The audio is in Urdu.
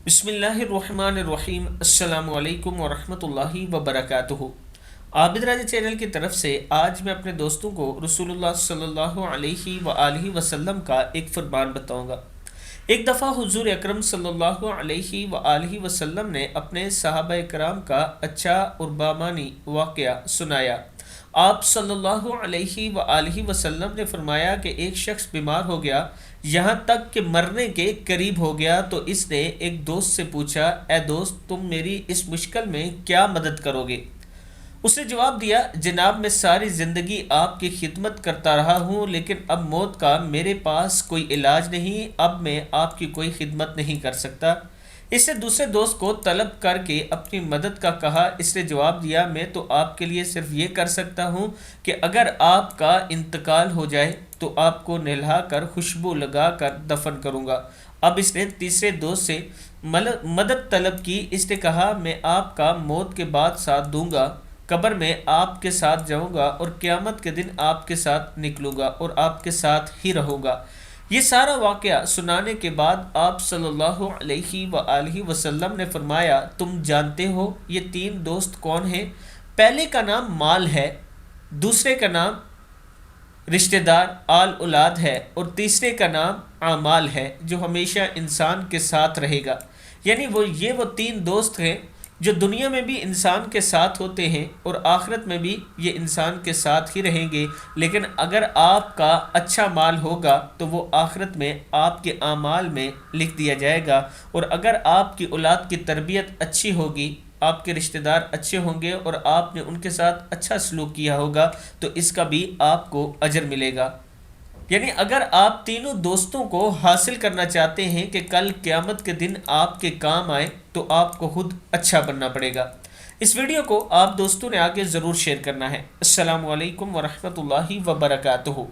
بسم اللہ الرحمن الرحیم۔ السلام علیکم ورحمۃ اللہ وبرکاتہ۔ عابد راجہ چینل کی طرف سے آج میں اپنے دوستوں کو رسول اللہ صلی اللہ علیہ وآلہ وسلم کا ایک فرمان بتاؤں گا۔ ایک دفعہ حضور اکرم صلی اللہ علیہ وآلہ وسلم نے اپنے صحابہ کرام کا اچھا اور بامانی واقعہ سنایا۔ آپ صلی اللہ علیہ وآلہ وسلم نے فرمایا کہ ایک شخص بیمار ہو گیا، یہاں تک کہ مرنے کے قریب ہو گیا، تو اس نے ایک دوست سے پوچھا، اے دوست، تم میری اس مشکل میں کیا مدد کرو گے؟ اس نے جواب دیا، جناب، میں ساری زندگی آپ کی خدمت کرتا رہا ہوں، لیکن اب موت کا میرے پاس کوئی علاج نہیں، اب میں آپ کی کوئی خدمت نہیں کر سکتا۔ اس نے دوسرے دوست کو طلب کر کے اپنی مدد کا کہا۔ اس نے جواب دیا، میں تو آپ کے لیے صرف یہ کر سکتا ہوں کہ اگر آپ کا انتقال ہو جائے تو آپ کو نہلا کر خوشبو لگا کر دفن کروں گا۔ اب اس نے تیسرے دوست سے مدد طلب کی۔ اس نے کہا، میں آپ کا موت کے بعد ساتھ دوں گا، قبر میں آپ کے ساتھ جاؤں گا اور قیامت کے دن آپ کے ساتھ نکلوں گا اور آپ کے ساتھ ہی رہوں گا۔ یہ سارا واقعہ سنانے کے بعد آپ صلی اللہ علیہ وآلہ وسلم نے فرمایا، تم جانتے ہو یہ تین دوست کون ہیں؟ پہلے کا نام مال ہے، دوسرے کا نام رشتہ دار آل اولاد ہے، اور تیسرے کا نام اعمال ہے جو ہمیشہ انسان کے ساتھ رہے گا۔ یعنی وہ تین دوست ہیں جو دنیا میں بھی انسان کے ساتھ ہوتے ہیں اور آخرت میں بھی یہ انسان کے ساتھ ہی رہیں گے، لیکن اگر آپ کا اچھا مال ہوگا تو وہ آخرت میں آپ کے اعمال میں لکھ دیا جائے گا، اور اگر آپ کی اولاد کی تربیت اچھی ہوگی، آپ کے رشتہ دار اچھے ہوں گے اور آپ نے ان کے ساتھ اچھا سلوک کیا ہوگا تو اس کا بھی آپ کو اجر ملے گا۔ یعنی اگر آپ تینوں دوستوں کو حاصل کرنا چاہتے ہیں کہ کل قیامت کے دن آپ کے کام آئے، تو آپ کو خود اچھا بننا پڑے گا۔ اس ویڈیو کو آپ دوستوں نے آگے ضرور شیئر کرنا ہے۔ السلام علیکم ورحمۃ اللہ وبرکاتہ۔